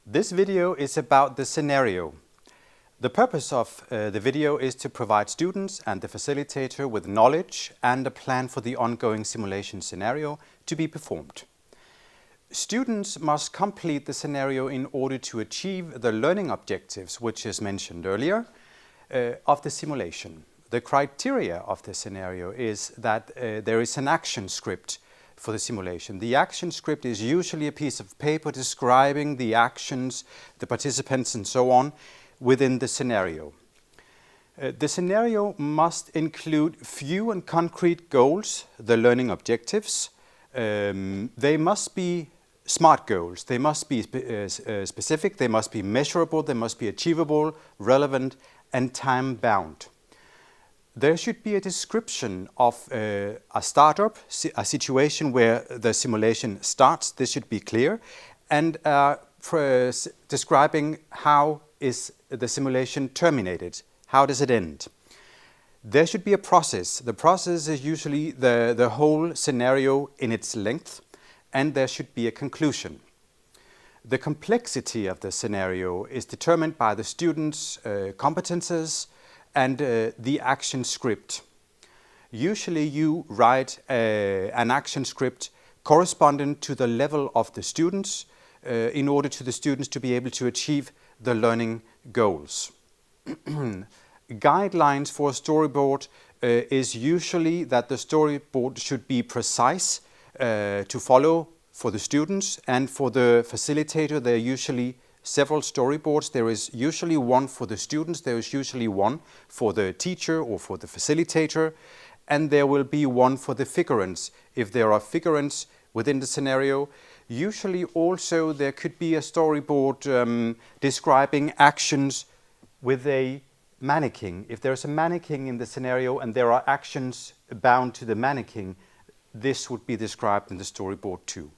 This video is about the scenario. The purpose of the video is to provide students and the facilitator with knowledge and a plan for the ongoing simulation scenario to be performed. Students must complete the scenario in order to achieve the learning objectives, which is mentioned earlier, of the simulation. The criteria of the scenario is that there is an action script for the simulation. The action script is usually a piece of paper describing the actions, the participants and so on within the scenario. The scenario must include few and concrete goals, the learning objectives. They must be SMART goals. They must be specific, they must be measurable, they must be achievable, relevant and time-bound. There should be a description of a startup, a situation where the simulation starts. This should be clear. And describing how is the simulation terminated. How does it end? There should be a process. The process is usually the whole scenario in its length, and there should be a conclusion. The complexity of the scenario is determined by the students' competences and the action script. Usually you write an action script corresponding to the level of the students in order to the students to be able to achieve the learning goals. Guidelines for a storyboard is usually that the storyboard should be precise to follow for the students, and for the facilitator there are usually several storyboards. There is usually one for the students, there is usually one for the teacher or for the facilitator, and there will be one for the figurants if there are figurants within the scenario. Usually also there could be a storyboard describing actions with a mannequin. If there's a mannequin in the scenario and there are actions bound to the mannequin, this would be described in the storyboard too.